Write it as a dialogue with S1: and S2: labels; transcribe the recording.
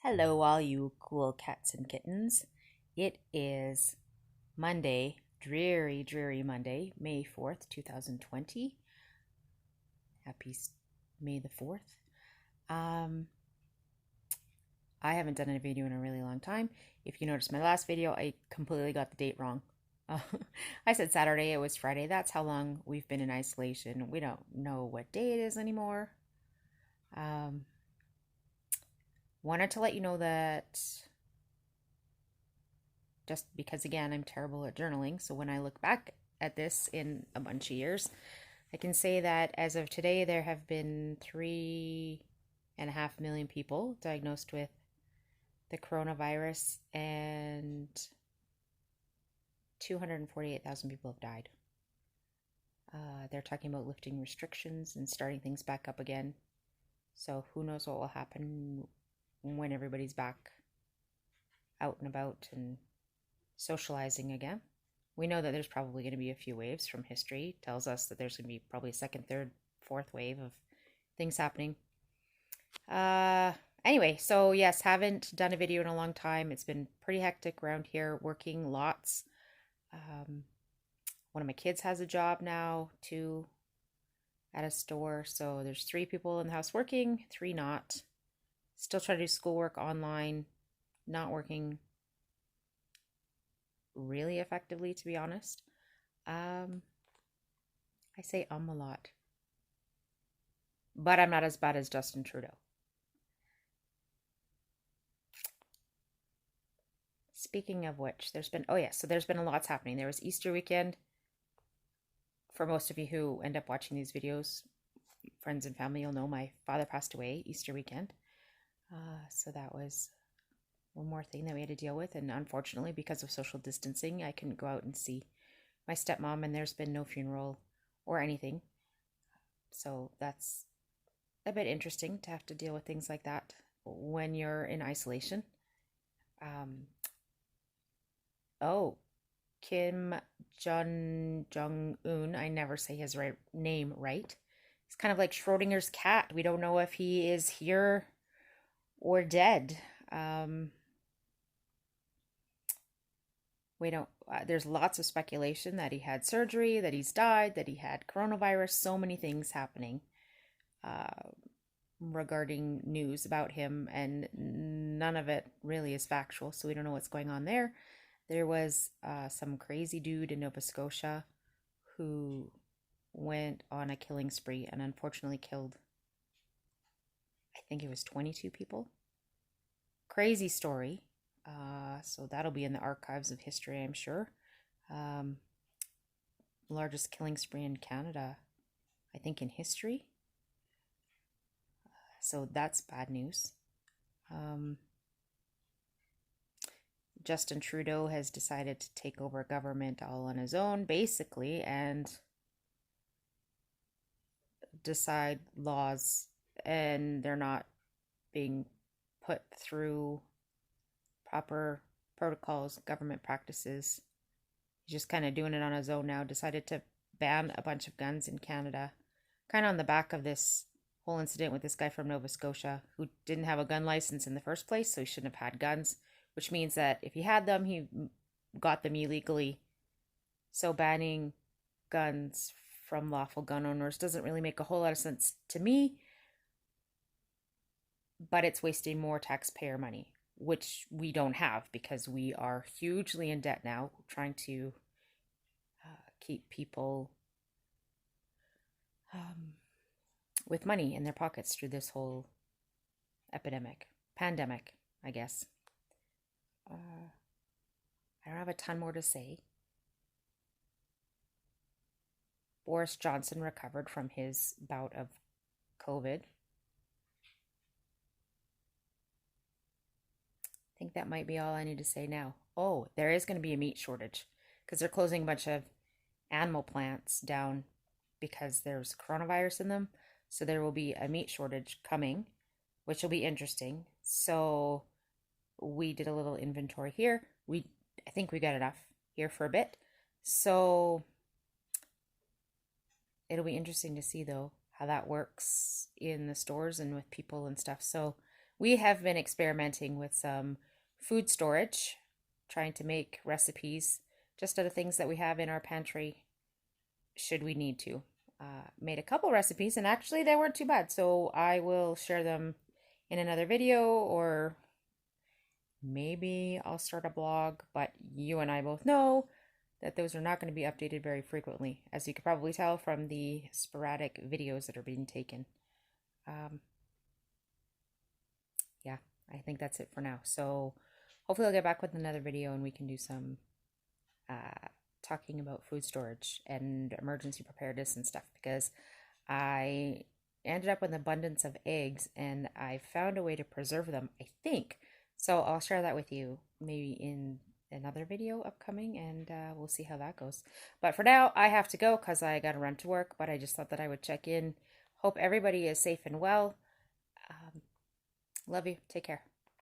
S1: Hello, all you cool cats and kittens. It is Monday, dreary Monday, May 4th, 2020. Happy May the 4th. Um, I haven't done a video in a really long time. If you noticed my last video, I completely got the date wrong. Uh, I said Saturday, it was Friday. That's how long we've been in isolation. We don't know what day it is anymore. Um, Wanted to let you know that just because, again, I'm terrible at journaling. So when I look back at this in a bunch of years, I can say that as of today, there have been 3.5 million people diagnosed with the coronavirus, and 248,000 people have died. They're talking about lifting restrictions and starting things back up again. So who knows what will happen when everybody's back out and about and socializing again. We know that there's probably going to be a few waves. From history tells us that there's going to be probably a second, third, fourth wave of things happening. Anyway, so yes, haven't done a video in a long time. It's been pretty hectic around here, working lots. One of my kids has a job now too at a store, so there's 3 people in the house working, 3 not. Still trying to do schoolwork online, not working really effectively, to be honest. I say a lot, but I'm not as bad as Justin Trudeau. Speaking of which, there's been, oh yeah, so there's been a lot happening. There was Easter weekend. For most of you who end up watching these videos, friends and family, you'll know my father passed away Easter weekend. So that was one more thing that we had to deal with. And unfortunately, because of social distancing, I couldn't go out and see my stepmom, and there's been no funeral or anything. So that's a bit interesting to have to deal with things like that when you're in isolation. Oh, Kim Jong-un, I never say his name right. He's kind of like Schrodinger's cat. We don't know if he is here or dead. We don't, there's lots of speculation that he had surgery, that he's died, that he had coronavirus, so many things happening regarding news about him, and none of it really is factual, so we don't know what's going on there. There was some crazy dude in Nova Scotia who went on a killing spree and unfortunately killed, I think it was 22 people. Crazy story. So that'll be in the archives of history, I'm sure. Largest killing spree in Canada, I think, in history. So that's bad news. Justin Trudeau has decided to take over government all on his own, basically, and decide laws, and they're not being put through proper protocols, government practices. He's just kind of doing it on his own now. Decided to ban a bunch of guns in Canada, kind of on the back of this whole incident with this guy from Nova Scotia who didn't have a gun license in the first place, so he shouldn't have had guns, which means that if he had them, he got them illegally. So banning guns from lawful gun owners doesn't really make a whole lot of sense to me, but it's wasting more taxpayer money, which we don't have because we are hugely in debt now, trying to keep people with money in their pockets through this whole pandemic, I guess. I don't have a ton more to say. Boris Johnson recovered from his bout of COVID. I think that might be all I need to say now. Oh, there is going to be a meat shortage because they're closing a bunch of animal plants down because there's coronavirus in them. So there will be a meat shortage coming, which will be interesting. So we did a little inventory here. I think we got enough here for a bit. So it'll be interesting to see, though, how that works in the stores and with people and stuff. So we have been experimenting with some food storage, trying to make recipes just out of things that we have in our pantry should we need to. Made a couple recipes and actually they weren't too bad. So I will share them in another video, or maybe I'll start a blog, but you and I both know that those are not going to be updated very frequently, as you could probably tell from the sporadic videos that are being taken. Um, yeah, I think that's it for now. So hopefully I'll get back with another video and we can do some talking about food storage and emergency preparedness and stuff, because I ended up with an abundance of eggs and I found a way to preserve them, I think. So I'll share that with you maybe in another video upcoming, and we'll see how that goes. But for now, I have to go because I got to run to work, but I just thought that I would check in. Hope everybody is safe and well. Love you. Take care.